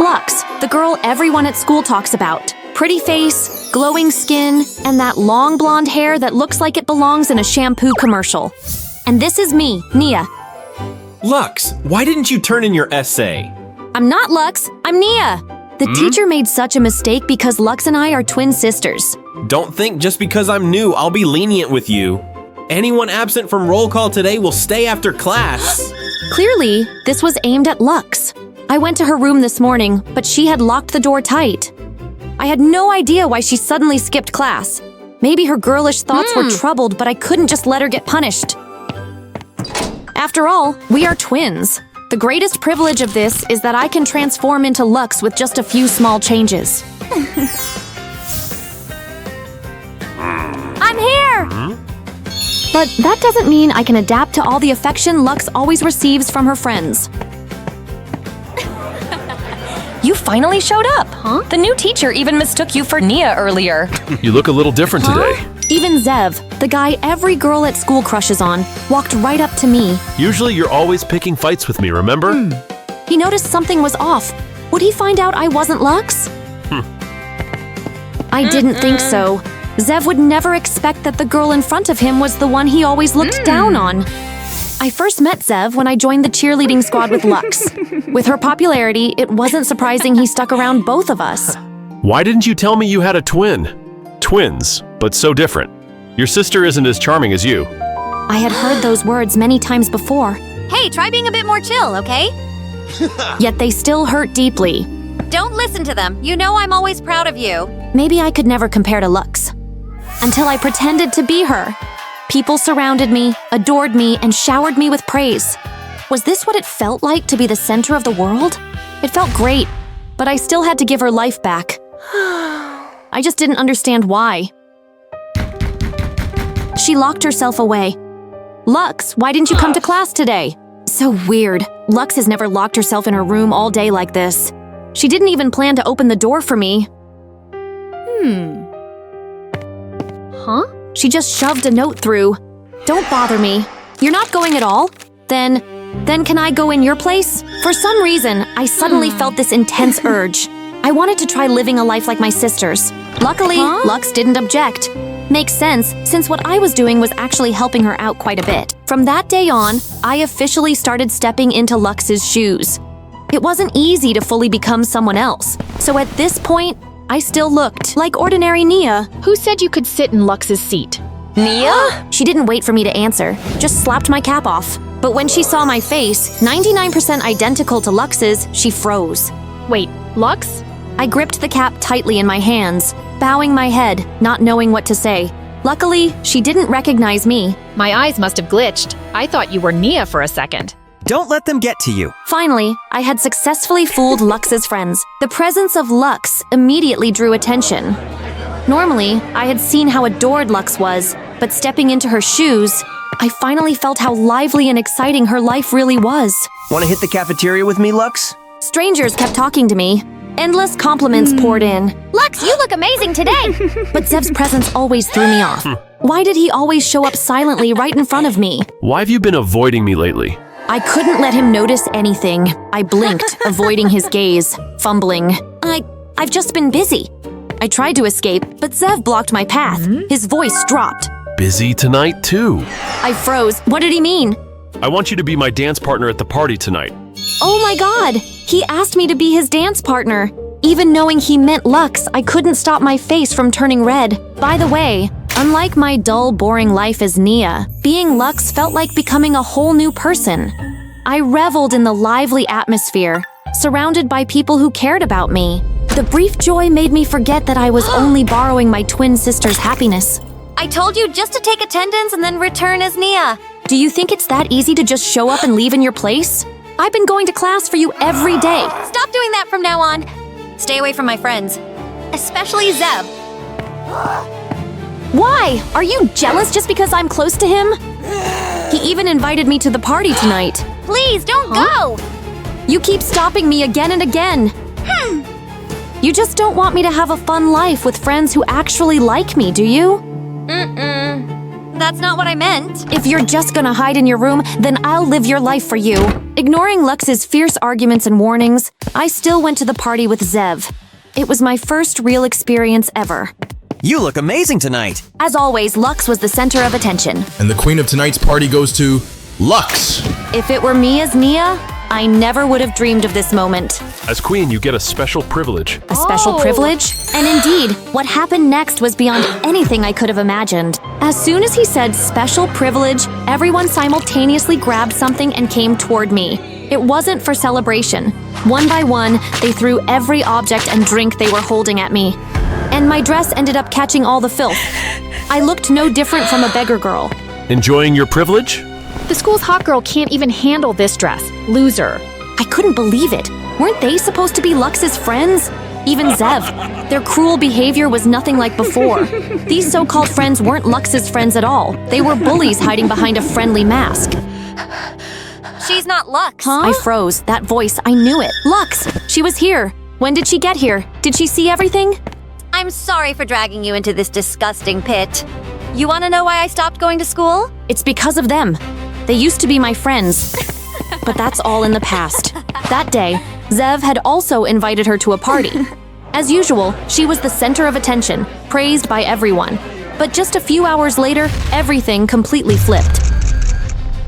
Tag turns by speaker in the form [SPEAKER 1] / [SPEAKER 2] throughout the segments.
[SPEAKER 1] Lux, the girl everyone at school talks about. Pretty face, glowing skin, and that long blonde hair that looks like it belongs in a shampoo commercial. And this is me, Nia.
[SPEAKER 2] Lux, why didn't you turn in your essay?
[SPEAKER 1] I'm not Lux, I'm Nia. The teacher made such a mistake because Lux and I are twin sisters.
[SPEAKER 2] Don't think just because I'm new, I'll be lenient with you. Anyone absent from roll call today will stay after class.
[SPEAKER 1] Clearly, this was aimed at Lux. I went to her room this morning, but she had locked the door tight. I had no idea why she suddenly skipped class. Maybe her girlish thoughts were troubled, but I couldn't just let her get punished. After all, we are twins. The greatest privilege of this is that I can transform into Lux with just a few small changes. I'm here! But that doesn't mean I can adapt to all the affection Lux always receives from her friends.
[SPEAKER 3] You finally showed up, huh? The new teacher even mistook you for Nia earlier.
[SPEAKER 4] You look a little different today.
[SPEAKER 1] Even Zev, the guy every girl at school crushes on, walked right up to me.
[SPEAKER 4] Usually you're always picking fights with me, remember?
[SPEAKER 1] He noticed something was off. Would he find out I wasn't Lux? I didn't think so. Zev would never expect that the girl in front of him was the one he always looked down on. I first met Zev when I joined the cheerleading squad with Lux. With her popularity, it wasn't surprising he stuck around both of us.
[SPEAKER 4] Why didn't you tell me you had a twin? Twins, but so different. Your sister isn't as charming as you.
[SPEAKER 1] I had heard those words many times before.
[SPEAKER 5] Hey, try being a bit more chill, okay?
[SPEAKER 1] Yet they still hurt deeply.
[SPEAKER 5] Don't listen to them. You know I'm always proud of you.
[SPEAKER 1] Maybe I could never compare to Lux. Until I pretended to be her. People surrounded me, adored me, and showered me with praise. Was this what it felt like to be the center of the world? It felt great, but I still had to give her life back. I just didn't understand why. She locked herself away. Lux, why didn't you come to class today? So weird. Lux has never locked herself in her room all day like this. She didn't even plan to open the door for me.
[SPEAKER 5] Huh?
[SPEAKER 1] She just shoved a note through. Don't bother me. You're not going at all? Then can I go in your place? For some reason, I suddenly felt this intense urge. I wanted to try living a life like my sisters. Luckily, Lux didn't object. Makes sense, since what I was doing was actually helping her out quite a bit. From that day on, I officially started stepping into Lux's shoes. It wasn't easy to fully become someone else, so at this point, I still looked like ordinary Nia.
[SPEAKER 6] Who said you could sit in Lux's seat?
[SPEAKER 3] Nia?
[SPEAKER 1] She didn't wait for me to answer, just slapped my cap off. But when she saw my face, 99% identical to Lux's, she froze.
[SPEAKER 6] Wait, Lux?
[SPEAKER 1] I gripped the cap tightly in my hands, bowing my head, not knowing what to say. Luckily, she didn't recognize me.
[SPEAKER 6] My eyes must have glitched. I thought you were Nia for a second.
[SPEAKER 7] Don't let them get to you.
[SPEAKER 1] Finally, I had successfully fooled Lux's friends. The presence of Lux immediately drew attention. Normally, I had seen how adored Lux was, but stepping into her shoes, I finally felt how lively and exciting her life really was.
[SPEAKER 7] Want to hit the cafeteria with me, Lux?
[SPEAKER 1] Strangers kept talking to me. Endless compliments poured in.
[SPEAKER 5] Lux, you look amazing today!
[SPEAKER 1] But Zev's presence always threw me off. Why did he always show up silently right in front of me?
[SPEAKER 4] Why have you been avoiding me lately?
[SPEAKER 1] I couldn't let him notice anything. I blinked, avoiding his gaze, fumbling. I've just been busy. I tried to escape, but Zev blocked my path. His voice dropped.
[SPEAKER 4] Busy tonight, too.
[SPEAKER 1] I froze. What did he mean?
[SPEAKER 4] I want you to be my dance partner at the party tonight.
[SPEAKER 1] Oh my god! He asked me to be his dance partner. Even knowing he meant Lux, I couldn't stop my face from turning red. By the way, unlike my dull, boring life as Nia, being Lux felt like becoming a whole new person. I reveled in the lively atmosphere, surrounded by people who cared about me. The brief joy made me forget that I was only borrowing my twin sister's happiness.
[SPEAKER 5] I told you just to take attendance and then return as Nia.
[SPEAKER 1] Do you think it's that easy to just show up and leave in your place? I've been going to class for you every day.
[SPEAKER 5] Stop doing that from now on. Stay away from my friends, especially Zev.
[SPEAKER 1] Why? Are you jealous just because I'm close to him? He even invited me to the party tonight.
[SPEAKER 5] Please, don't go!
[SPEAKER 1] You keep stopping me again and again. You just don't want me to have a fun life with friends who actually like me, do you?
[SPEAKER 5] That's not what I meant.
[SPEAKER 1] If you're just gonna hide in your room, then I'll live your life for you. Ignoring Lux's fierce arguments and warnings, I still went to the party with Zev. It was my first real experience ever.
[SPEAKER 7] You look amazing tonight.
[SPEAKER 1] As always, Lux was the center of attention.
[SPEAKER 8] And the queen of tonight's party goes to Lux.
[SPEAKER 1] If it were me as Nia, I never would have dreamed of this moment.
[SPEAKER 4] As queen, you get a special privilege.
[SPEAKER 1] A special privilege? And indeed, what happened next was beyond anything I could have imagined. As soon as he said special privilege, everyone simultaneously grabbed something and came toward me. It wasn't for celebration. One by one, they threw every object and drink they were holding at me. And my dress ended up catching all the filth. I looked no different from a beggar girl.
[SPEAKER 4] Enjoying your privilege?
[SPEAKER 6] The school's hot girl can't even handle this dress. Loser.
[SPEAKER 1] I couldn't believe it. Weren't they supposed to be Lux's friends? Even Zev. Their cruel behavior was nothing like before. These so-called friends weren't Lux's friends at all. They were bullies hiding behind a friendly mask.
[SPEAKER 5] She's not Lux.
[SPEAKER 1] Huh? I froze. That voice, I knew it. Lux! She was here. When did she get here? Did she see everything?
[SPEAKER 5] I'm sorry for dragging you into this disgusting pit. You want to know why I stopped going to school?
[SPEAKER 1] It's because of them. They used to be my friends. But that's all in the past. That day, Zev had also invited her to a party. As usual, she was the center of attention, praised by everyone. But just a few hours later, everything completely flipped.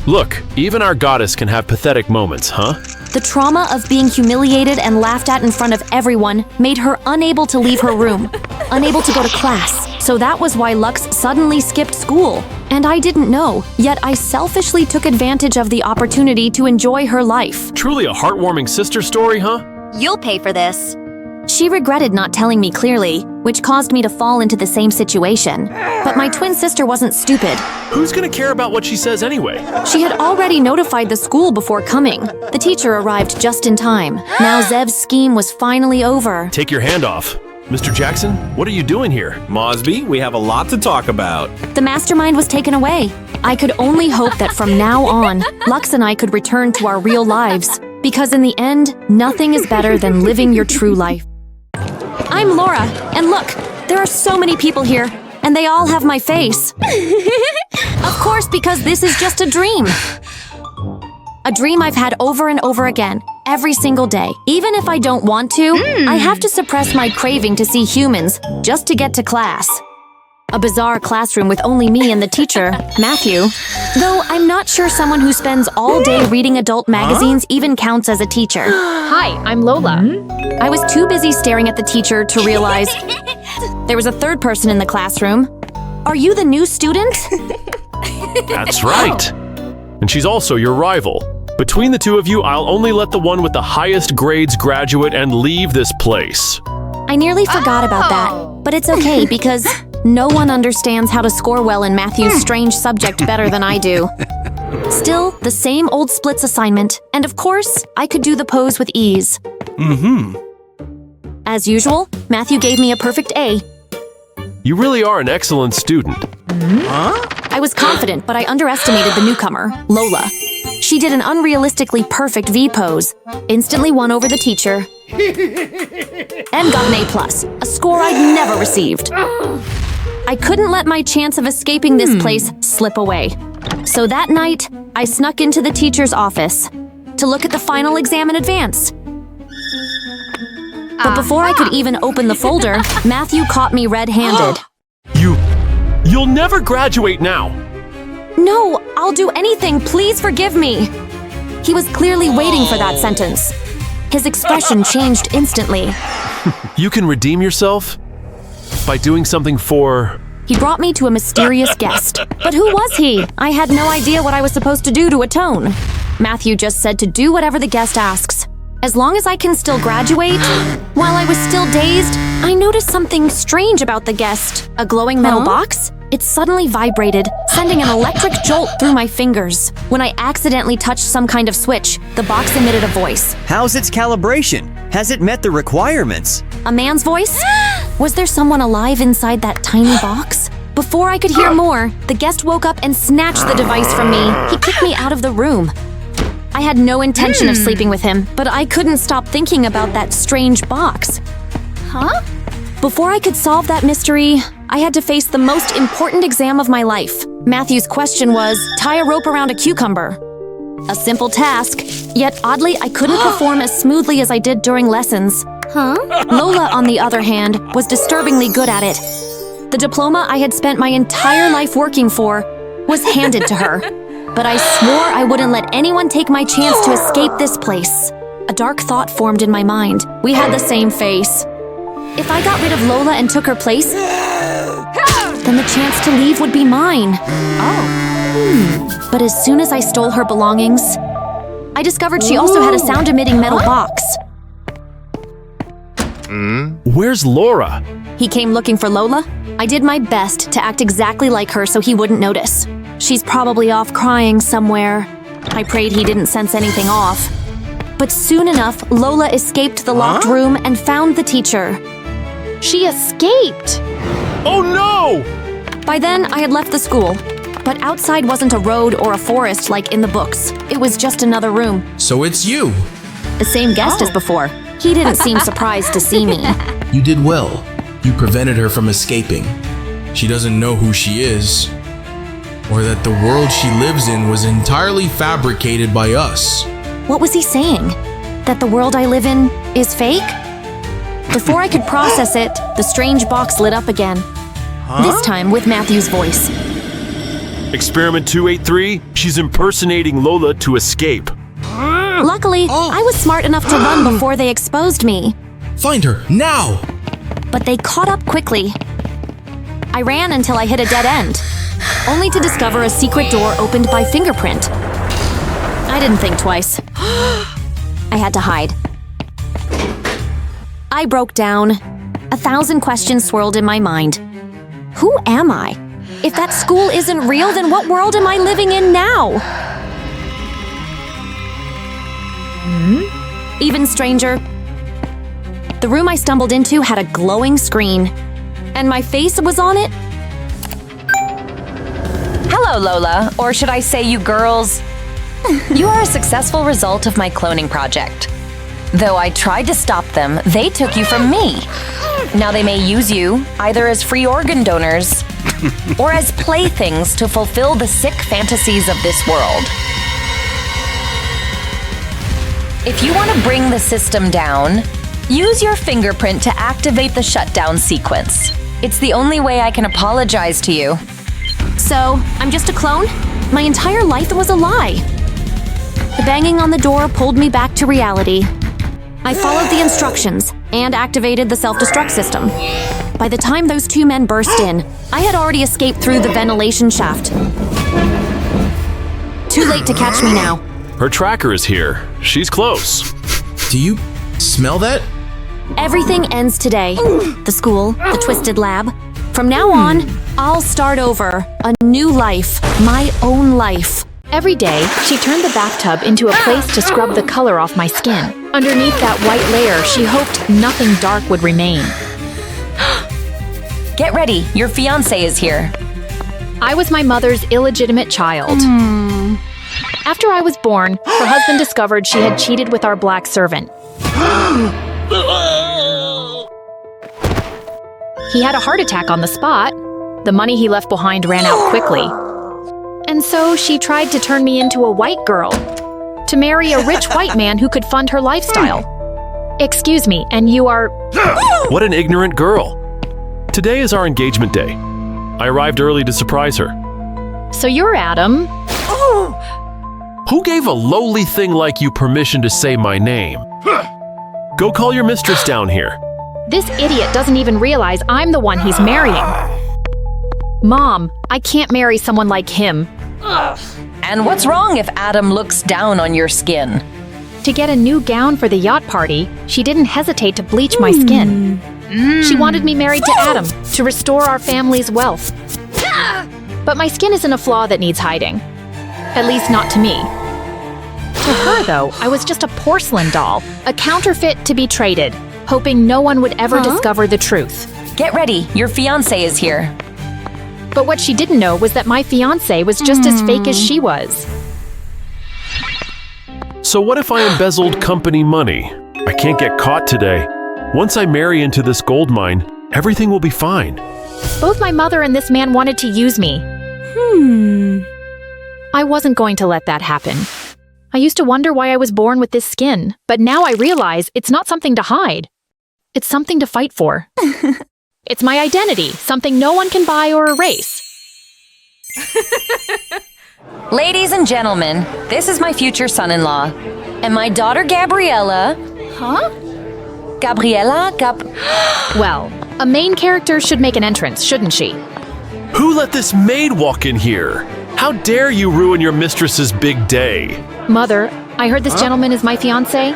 [SPEAKER 4] Look, even our goddess can have pathetic moments, huh?
[SPEAKER 1] The trauma of being humiliated and laughed at in front of everyone made her unable to leave her room, unable to go to class. So that was why Lux suddenly skipped school. And I didn't know, yet I selfishly took advantage of the opportunity to enjoy her life.
[SPEAKER 4] Truly a heartwarming sister story, huh?
[SPEAKER 5] You'll pay for this.
[SPEAKER 1] She regretted not telling me clearly, which caused me to fall into the same situation. But my twin sister wasn't stupid.
[SPEAKER 4] Who's gonna care about what she says anyway?
[SPEAKER 1] She had already notified the school before coming. The teacher arrived just in time. Now Zev's scheme was finally over.
[SPEAKER 4] Take your hand off. Mr. Jackson, what are you doing here?
[SPEAKER 2] Mosby, we have a lot to talk about.
[SPEAKER 1] The mastermind was taken away. I could only hope that from now on, Lux and I could return to our real lives. Because in the end, nothing is better than living your true life. I'm Laura, and look, there are so many people here, and they all have my face. Of course, because this is just a dream. A dream I've had over and over again, every single day. Even if I don't want to, I have to suppress my craving to see humans just to get to class. A bizarre classroom with only me and the teacher, Matthew. Though I'm not sure someone who spends all day reading adult magazines even counts as a teacher.
[SPEAKER 6] Hi, I'm Lola.
[SPEAKER 1] I was too busy staring at the teacher to realize there was a third person in the classroom. Are you the new student?
[SPEAKER 4] That's right. And she's also your rival. Between the two of you, I'll only let the one with the highest grades graduate and leave this place.
[SPEAKER 1] I nearly forgot about that, but it's okay because no one understands how to score well in Matthew's strange subject better than I do. Still, the same old splits assignment, and of course, I could do the pose with ease. As usual, Matthew gave me a perfect A.
[SPEAKER 4] You really are an excellent student.
[SPEAKER 1] I was confident, but I underestimated the newcomer, Lola. She did an unrealistically perfect V pose, instantly won over the teacher, and got an A+, a score I'd never received. I couldn't let my chance of escaping this place slip away. So that night, I snuck into the teacher's office to look at the final exam in advance. But before I could even open the folder, Matthew caught me red-handed.
[SPEAKER 4] You'll never graduate now.
[SPEAKER 1] No, I'll do anything, please forgive me. He was clearly waiting for that sentence. His expression changed instantly.
[SPEAKER 4] You can redeem yourself by doing something for...
[SPEAKER 1] He brought me to a mysterious guest. But who was he? I had no idea what I was supposed to do to atone. Matthew just said to do whatever the guest asks. As long as I can still graduate. While I was still dazed, I noticed something strange about the guest. A glowing metal box? It suddenly vibrated, sending an electric jolt through my fingers. When I accidentally touched some kind of switch, the box emitted a voice.
[SPEAKER 7] How's its calibration? Has it met the requirements?
[SPEAKER 1] A man's voice? Was there someone alive inside that tiny box? Before I could hear more, the guest woke up and snatched the device from me. He kicked me out of the room. I had no intention of sleeping with him, but I couldn't stop thinking about that strange box. Before I could solve that mystery, I had to face the most important exam of my life. Matthew's question was, tie a rope around a cucumber. A simple task, yet oddly, I couldn't perform as smoothly as I did during lessons. Lola, on the other hand, was disturbingly good at it. The diploma I had spent my entire life working for was handed to her. But I swore I wouldn't let anyone take my chance to escape this place. A dark thought formed in my mind. We had the same face. If I got rid of Lola and took her place, then the chance to leave would be mine. But as soon as I stole her belongings, I discovered she also had a sound-emitting metal box.
[SPEAKER 4] Where's Laura?
[SPEAKER 1] He came looking for Lola. I did my best to act exactly like her so he wouldn't notice. She's probably off crying somewhere. I prayed he didn't sense anything off. But soon enough, Lola escaped the locked room and found the teacher.
[SPEAKER 6] She escaped!
[SPEAKER 4] Oh no!
[SPEAKER 1] By then, I had left the school. But outside wasn't a road or a forest like in the books. It was just another room.
[SPEAKER 8] So it's you.
[SPEAKER 1] The same guest as before. He didn't seem surprised to see me.
[SPEAKER 8] You did well. You prevented her from escaping. She doesn't know who she is, or that the world she lives in was entirely fabricated by us.
[SPEAKER 1] What was he saying? That the world I live in is fake? Before I could process it, the strange box lit up again. This time with Matthew's voice.
[SPEAKER 4] Experiment 283, she's impersonating Lola to escape.
[SPEAKER 1] Luckily, I was smart enough to run before they exposed me.
[SPEAKER 8] Find her, now!
[SPEAKER 1] But they caught up quickly. I ran until I hit a dead end, only to discover a secret door opened by fingerprint. I didn't think twice. I had to hide. I broke down. 1,000 questions swirled in my mind. Who am I? If that school isn't real, then what world am I living in now? Even stranger, the room I stumbled into had a glowing screen, and my face was on it.
[SPEAKER 3] Hello, Lola, or should I say you girls? You are a successful result of my cloning project. Though I tried to stop them, they took you from me. Now they may use you, either as free organ donors or as playthings to fulfill the sick fantasies of this world. If you want to bring the system down, use your fingerprint to activate the shutdown sequence. It's the only way I can apologize to you.
[SPEAKER 1] So, I'm just a clone? My entire life was a lie. The banging on the door pulled me back to reality. I followed the instructions and activated the self-destruct system. By the time those two men burst in, I had already escaped through the ventilation shaft. Too late to catch me now.
[SPEAKER 4] Her tracker is here. She's close.
[SPEAKER 8] Do you smell that?
[SPEAKER 1] Everything ends today. The school, the twisted lab. From now on, I'll start over. A new life. My own life.
[SPEAKER 6] Every day, she turned the bathtub into a place to scrub the color off my skin. Underneath that white layer, she hoped nothing dark would remain.
[SPEAKER 3] Get ready, your fiancé is here.
[SPEAKER 6] I was my mother's illegitimate child. After I was born, her husband discovered she had cheated with our black servant. He had a heart attack on the spot. The money he left behind ran out quickly. And so she tried to turn me into a white girl, to marry a rich white man who could fund her lifestyle. Excuse me, and you are…
[SPEAKER 4] What an ignorant girl. Today is our engagement day. I arrived early to surprise her.
[SPEAKER 6] So you're Adam.
[SPEAKER 4] Who gave a lowly thing like you permission to say my name? Go call your mistress down here.
[SPEAKER 6] This idiot doesn't even realize I'm the one he's marrying. Mom, I can't marry someone like him.
[SPEAKER 3] And what's wrong if Adam looks down on your skin?
[SPEAKER 6] To get a new gown for the yacht party, she didn't hesitate to bleach my skin. She wanted me married to Adam, to restore our family's wealth. But my skin isn't a flaw that needs hiding. At least not to me. To her, though, I was just a porcelain doll, a counterfeit to be traded, hoping no one would ever discover the truth.
[SPEAKER 3] Get ready, your fiancé is here.
[SPEAKER 6] But what she didn't know was that my fiancé was just as fake as she was.
[SPEAKER 4] So what if I embezzled company money? I can't get caught today. Once I marry into this gold mine, everything will be fine.
[SPEAKER 6] Both my mother and this man wanted to use me. I wasn't going to let that happen. I used to wonder why I was born with this skin, but now I realize it's not something to hide. It's something to fight for. It's my identity, something no one can buy or erase.
[SPEAKER 3] Ladies and gentlemen, this is my future son-in-law. And my daughter Gabriella.
[SPEAKER 6] Huh?
[SPEAKER 3] Gabriella?
[SPEAKER 6] Well, a main character should make an entrance, shouldn't she?
[SPEAKER 4] Who let this maid walk in here? How dare you ruin your mistress's big day?
[SPEAKER 6] Mother, I heard this gentleman is my fiancé.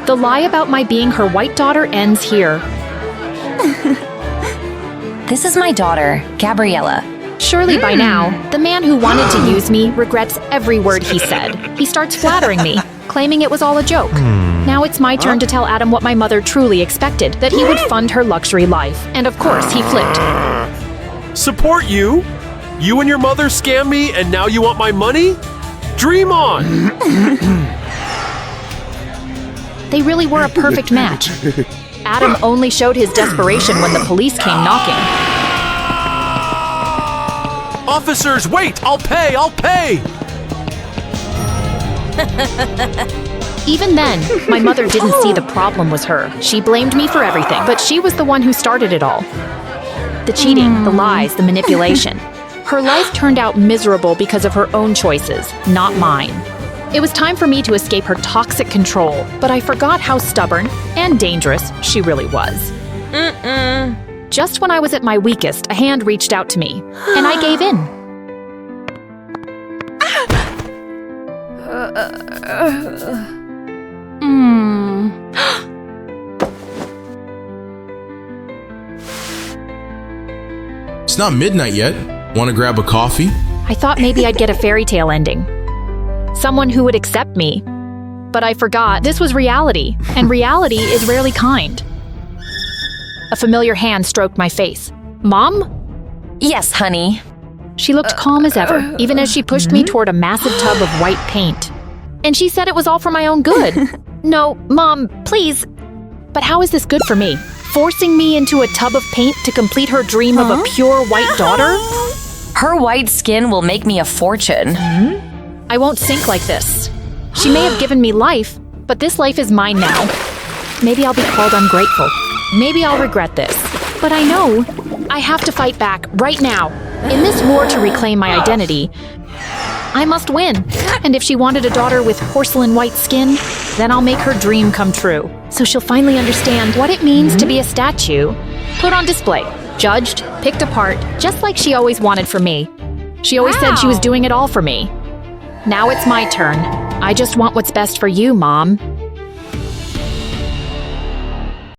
[SPEAKER 6] The lie about my being her white daughter ends here.
[SPEAKER 3] This is my daughter, Gabriella.
[SPEAKER 6] Surely by now, the man who wanted to use me regrets every word he said. He starts flattering me, claiming it was all a joke. Now it's my turn to tell Adam what my mother truly expected, that he would fund her luxury life. And of course, he flipped.
[SPEAKER 4] Support you? You and your mother scammed me and now you want my money? Dream on!
[SPEAKER 6] They really were a perfect match. Adam only showed his desperation when the police came knocking.
[SPEAKER 4] Officers, wait! I'll pay! I'll pay!
[SPEAKER 6] Even then, my mother didn't see the problem was her. She blamed me for everything, but she was the one who started it all. The cheating, the lies, the manipulation. Her life turned out miserable because of her own choices, not mine. It was time for me to escape her toxic control, but I forgot how stubborn and dangerous she really was. Just when I was at my weakest, a hand reached out to me, and I gave in.
[SPEAKER 8] It's not midnight yet. Want to grab a coffee?
[SPEAKER 6] I thought maybe I'd get a fairy tale ending. Someone who would accept me. But I forgot this was reality, and reality is rarely kind. A familiar hand stroked my face. Mom?
[SPEAKER 3] Yes, honey.
[SPEAKER 6] She looked calm as ever, even as she pushed me toward a massive tub of white paint. And she said it was all for my own good. No, Mom, please. But how is this good for me? Forcing me into a tub of paint to complete her dream of a pure white daughter?
[SPEAKER 3] Her white skin will make me a fortune.
[SPEAKER 6] I won't sink like this. She may have given me life, but this life is mine now. Maybe I'll be called ungrateful. Maybe I'll regret this. But I know I have to fight back right now. In this war to reclaim my identity, I must win. And if she wanted a daughter with porcelain white skin, then I'll make her dream come true. So she'll finally understand what it means to be a statue, put on display, judged, picked apart, just like she always wanted for me. She always said she was doing it all for me. Now it's my turn. I just want what's best for you, Mom.